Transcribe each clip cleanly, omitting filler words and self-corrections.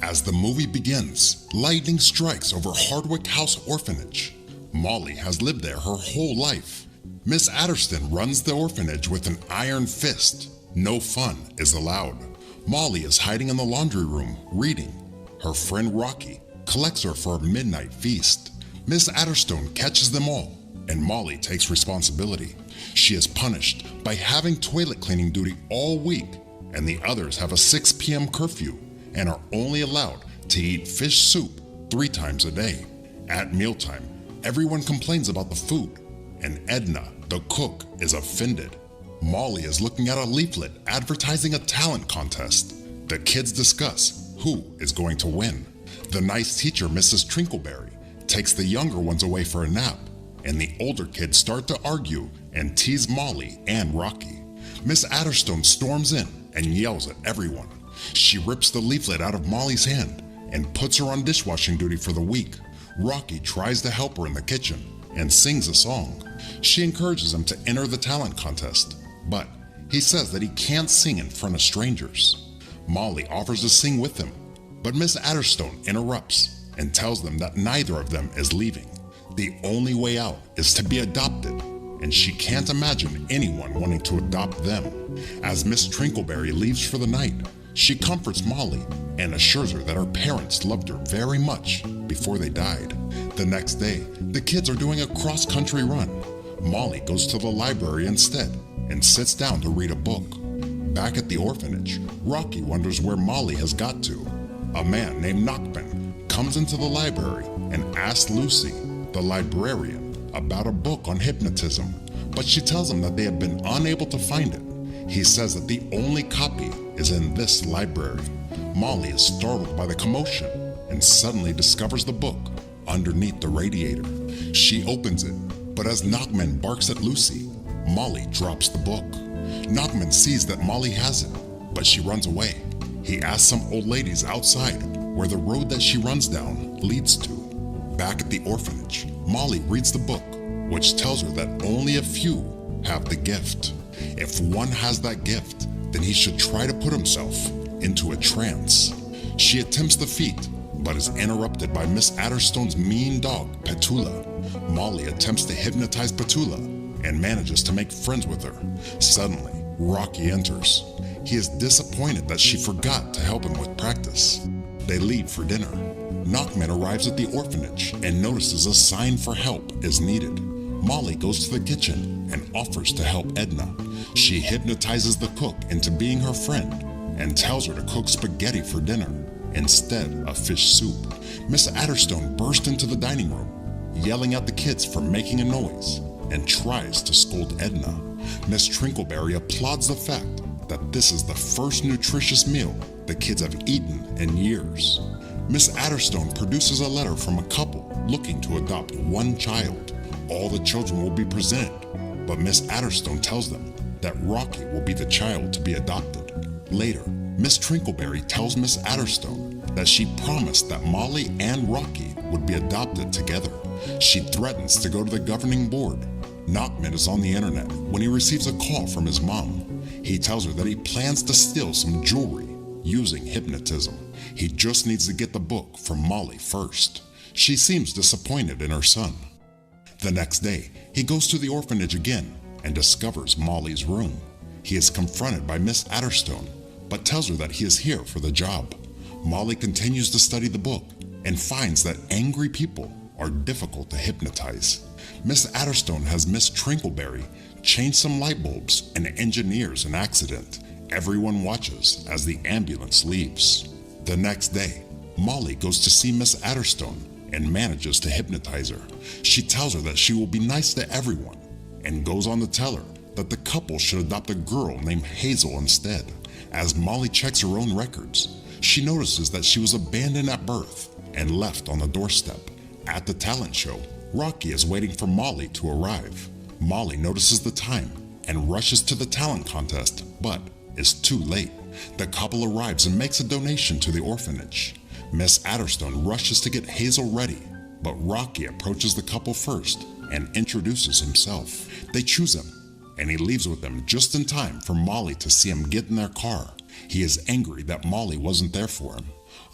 As the movie begins, lightning strikes over Hardwick House Orphanage. Molly has lived there her whole life. Miss Adderston runs the orphanage with an iron fist. No fun is allowed. Molly is hiding in the laundry room, reading. Her friend Rocky collects her for a midnight feast. Miss Adderstone catches them all, and Molly takes responsibility. She is punished by having toilet cleaning duty all week, and the others have a 6 p.m. curfew and are only allowed to eat fish soup 3 times a day. At mealtime, everyone complains about the food, and Edna, the cook, is offended. Molly is looking at a leaflet advertising a talent contest. The kids discuss who is going to win. The nice teacher, Mrs. Trinkleberry, takes the younger ones away for a nap, and the older kids start to argue and tease Molly and Rocky. Miss Adderstone storms in and yells at everyone. She rips the leaflet out of Molly's hand and puts her on dishwashing duty for the week. Rocky tries to help her in the kitchen and sings a song. She encourages him to enter the talent contest, but he says that he can't sing in front of strangers. Molly offers to sing with him, but Miss Adderstone interrupts and tells them that neither of them is leaving. The only way out is to be adopted, and she can't imagine anyone wanting to adopt them. As Miss Trinkleberry leaves for the night, she comforts Molly and assures her that her parents loved her very much before they died. The next day, the kids are doing a cross-country run. Molly goes to the library instead and sits down to read a book. Back at the orphanage, Rocky wonders where Molly has got to. A man named Knockman comes into the library and asks Lucy, the librarian, about a book on hypnotism, but she tells him that they have been unable to find it. He says that the only copy is in this library. Molly is startled by the commotion and suddenly discovers the book underneath the radiator. She opens it, but as Knockman barks at Lucy, Molly drops the book. Knockman sees that Molly has it, but she runs away. He asks some old ladies outside where the road that she runs down leads to. Back at the orphanage, Molly reads the book, which tells her that only a few have the gift. If one has that gift, then he should try to put himself into a trance. She attempts the feat, but is interrupted by Miss Adderstone's mean dog, Petula. Molly attempts to hypnotize Petula and manages to make friends with her. Suddenly, Rocky enters. He is disappointed that she forgot to help him with practice. They leave for dinner. Knockman arrives at the orphanage and notices a sign for help is needed. Molly goes to the kitchen and offers to help Edna. She hypnotizes the cook into being her friend and tells her to cook spaghetti for dinner instead of fish soup. Miss Adderstone bursts into the dining room, yelling at the kids for making a noise, and tries to scold Edna. Miss Trinkleberry applauds the fact that this is the first nutritious meal the kids have eaten in years. Miss Adderstone produces a letter from a couple looking to adopt one child. All the children will be presented, but Miss Adderstone tells them that Rocky will be the child to be adopted. Later, Miss Trinkleberry tells Miss Adderstone that she promised that Molly and Rocky would be adopted together. She threatens to go to the governing board. Knockman is on the internet when he receives a call from his mom. He tells her that he plans to steal some jewelry using hypnotism. He just needs to get the book from Molly first. She seems disappointed in her son. The next day, he goes to the orphanage again and discovers Molly's room. He is confronted by Miss Adderstone, but tells her that he is here for the job. Molly continues to study the book and finds that angry people are difficult to hypnotize. Miss Adderstone has Miss Trinkleberry change some light bulbs and engineers an accident. Everyone watches as the ambulance leaves. The next day, Molly goes to see Miss Adderstone and manages to hypnotize her. She tells her that she will be nice to everyone and goes on to tell her that the couple should adopt a girl named Hazel instead. As Molly checks her own records, she notices that she was abandoned at birth and left on the doorstep. At the talent show, Rocky is waiting for Molly to arrive. Molly notices the time and rushes to the talent contest, but is too late. The couple arrives and makes a donation to the orphanage. Miss Adderstone rushes to get Hazel ready, but Rocky approaches the couple first and introduces himself. They choose him, and he leaves with them just in time for Molly to see him get in their car. He is angry that Molly wasn't there for him.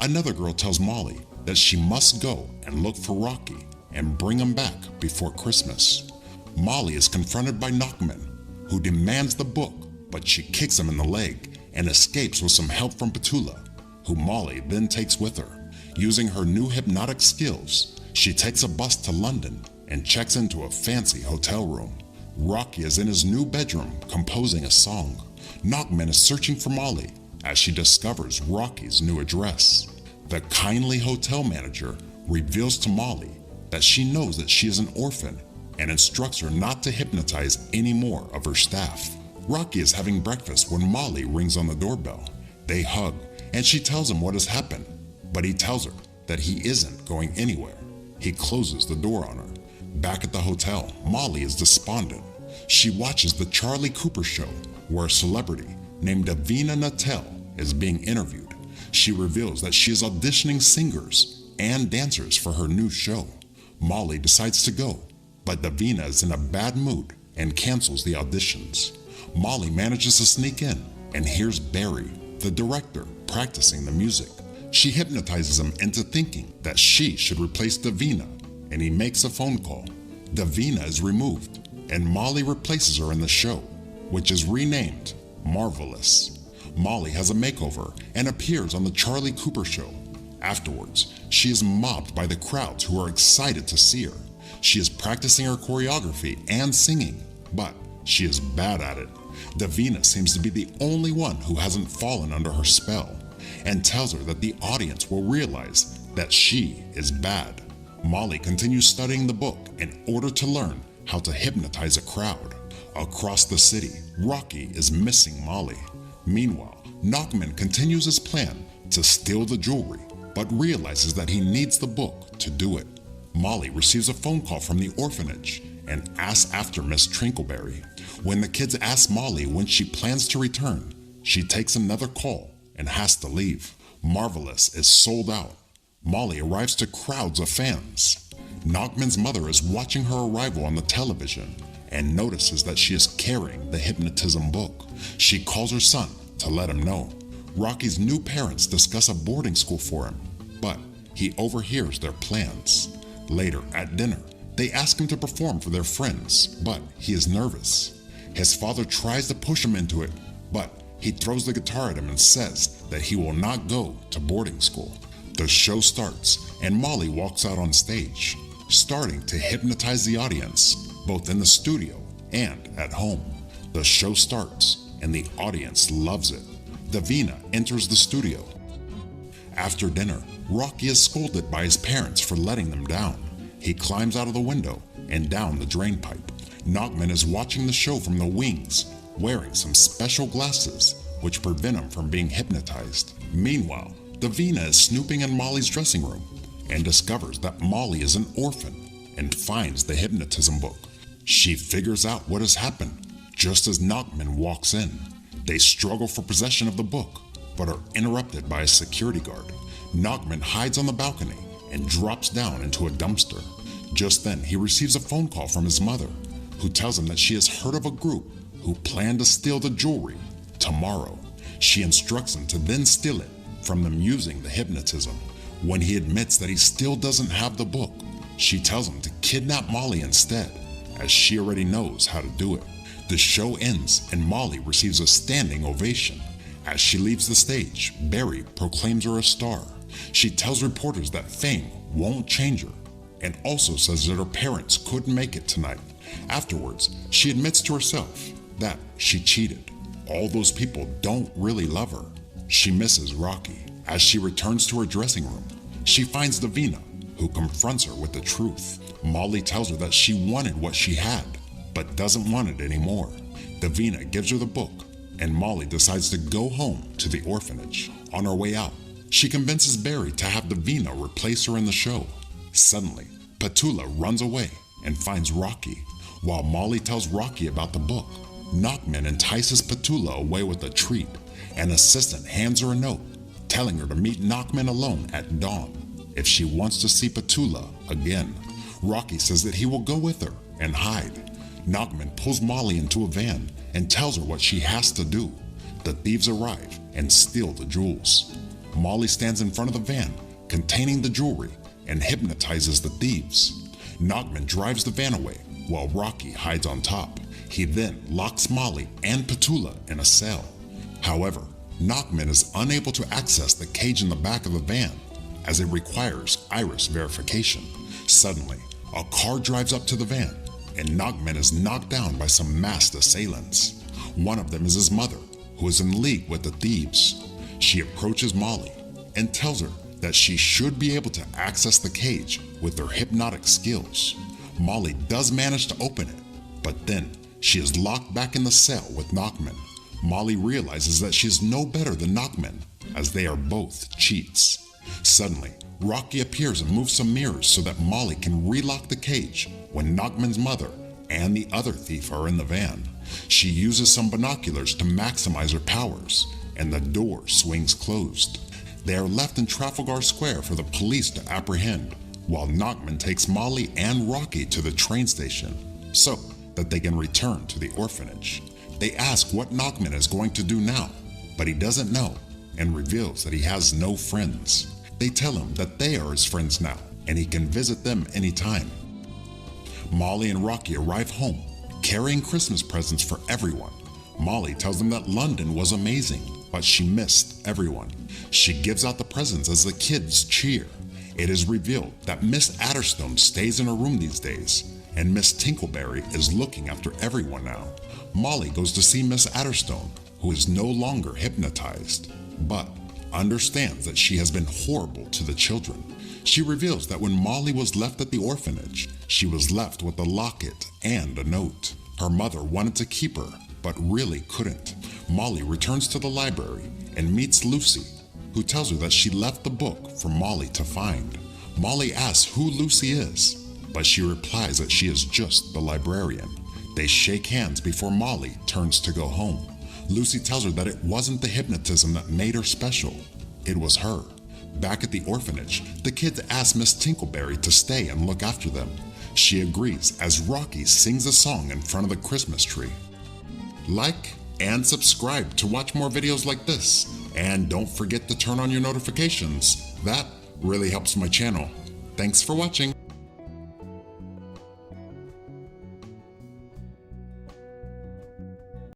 Another girl tells Molly that she must go and look for Rocky and bring him back before Christmas. Molly is confronted by Knockman, who demands the book, but she kicks him in the leg and escapes with some help from Petula, who Molly then takes with her. Using her new hypnotic skills, she takes a bus to London and checks into a fancy hotel room. Rocky is in his new bedroom composing a song. Knockman is searching for Molly as she discovers Rocky's new address. The kindly hotel manager reveals to Molly that she knows that she is an orphan and instructs her not to hypnotize any more of her staff. Rocky is having breakfast when Molly rings on the doorbell. They hug and she tells him what has happened, but he tells her that he isn't going anywhere. He closes the door on her. Back at the hotel, Molly is despondent. She watches the Charlie Cooper show, where a celebrity named Davina Nattel is being interviewed. She reveals that she is auditioning singers and dancers for her new show. Molly decides to go, but Davina is in a bad mood and cancels the auditions. Molly manages to sneak in and hears Barry, the director, practicing the music. She hypnotizes him into thinking that she should replace Davina, and he makes a phone call. Davina is removed, and Molly replaces her in the show, which is renamed Marvelous. Molly has a makeover and appears on the Charlie Cooper show. Afterwards, she is mobbed by the crowds who are excited to see her. She is practicing her choreography and singing, but she is bad at it. Davina seems to be the only one who hasn't fallen under her spell, and tells her that the audience will realize that she is bad. Molly continues studying the book in order to learn how to hypnotize a crowd. Across the city, Rocky is missing Molly. Meanwhile, Knockman continues his plan to steal the jewelry, but realizes that he needs the book to do it. Molly receives a phone call from the orphanage and asks after Miss Trinkleberry. When the kids ask Molly when she plans to return, she takes another call and has to leave. Marvelous is sold out. Molly arrives to crowds of fans. Knockman's mother is watching her arrival on the television and notices that she is carrying the hypnotism book. She calls her son to let him know. Rocky's new parents discuss a boarding school for him, but he overhears their plans. Later at dinner, they ask him to perform for their friends, but he is nervous. His father tries to push him into it, but he throws the guitar at him and says that he will not go to boarding school. The show starts, and Molly walks out on stage, starting to hypnotize the audience, both in the studio and at home. The show starts, and the audience loves it. Davina enters the studio. After dinner, Rocky is scolded by his parents for letting them down. He climbs out of the window and down the drain pipe. Knockman is watching the show from the wings, wearing some special glasses which prevent him from being hypnotized. Meanwhile, Davina is snooping in Molly's dressing room and discovers that Molly is an orphan and finds the hypnotism book. She figures out what has happened just as Knockman walks in. They struggle for possession of the book, but are interrupted by a security guard. Knockman hides on the balcony and drops down into a dumpster. Just then, he receives a phone call from his mother, who tells him that she has heard of a group who plan to steal the jewelry tomorrow. She instructs him to then steal it from them using the hypnotism. When he admits that he still doesn't have the book, she tells him to kidnap Molly instead, as she already knows how to do it. The show ends and Molly receives a standing ovation. As she leaves the stage, Barry proclaims her a star. She tells reporters that fame won't change her, and also says that her parents couldn't make it tonight. Afterwards, she admits to herself that she cheated. All those people don't really love her. She misses Rocky. As she returns to her dressing room, she finds Davina, who confronts her with the truth. Molly tells her that she wanted what she had, but doesn't want it anymore. Davina gives her the book, and Molly decides to go home to the orphanage. On her way out, she convinces Barry to have Davina replace her in the show. Suddenly, Petula runs away and finds Rocky. While Molly tells Rocky about the book, Knockman entices Petula away with a treat. An assistant hands her a note, telling her to meet Knockman alone at dawn if she wants to see Petula again. Rocky says that he will go with her and hide. Knockman pulls Molly into a van and tells her what she has to do. the thieves arrive and steal the jewels. Molly stands in front of the van containing the jewelry and hypnotizes the thieves. Nachman drives the van away while Rocky hides on top. He then locks Molly and Petula in a cell. However, Nachman is unable to access the cage in the back of the van as it requires iris verification. Suddenly, a car drives up to the van and Nachman is knocked down by some masked assailants. One of them is his mother, who is in league with the thieves. She approaches Molly and tells her that she should be able to access the cage with her hypnotic skills. Molly does manage to open it, but then she is locked back in the cell with Nachman. Molly realizes that she is no better than Nachman, as they are both cheats. Suddenly, Rocky appears and moves some mirrors so that Molly can relock the cage when Nachman's mother and the other thief are in the van. She uses some binoculars to maximize her powers, and the door swings closed. They are left in Trafalgar Square for the police to apprehend, while Nachman takes Molly and Rocky to the train station so that they can return to the orphanage. They ask what Nachman is going to do now, but he doesn't know and reveals that he has no friends. They tell him that they are his friends now and he can visit them anytime. Molly and Rocky arrive home, carrying Christmas presents for everyone. Molly tells them that London was amazing, but she missed everyone. She gives out the presents as the kids cheer. It is revealed that Miss Adderstone stays in her room these days, and Miss Tinkleberry is looking after everyone now. Molly goes to see Miss Adderstone, who is no longer hypnotized, but understands that she has been horrible to the children. She reveals that when Molly was left at the orphanage, she was left with a locket and a note. Her mother wanted to keep her, but really couldn't. Molly returns to the library and meets Lucy, who tells her that she left the book for Molly to find. Molly asks who Lucy is, but she replies that she is just the librarian. They shake hands before Molly turns to go home. Lucy tells her that it wasn't the hypnotism that made her special, it was her. Back at the orphanage, the kids ask Miss Tinkleberry to stay and look after them. She agrees as Rocky sings a song in front of the Christmas tree. Like and subscribe to watch more videos like this, and don't forget to turn on your notifications. That really helps my channel. Thanks for watching.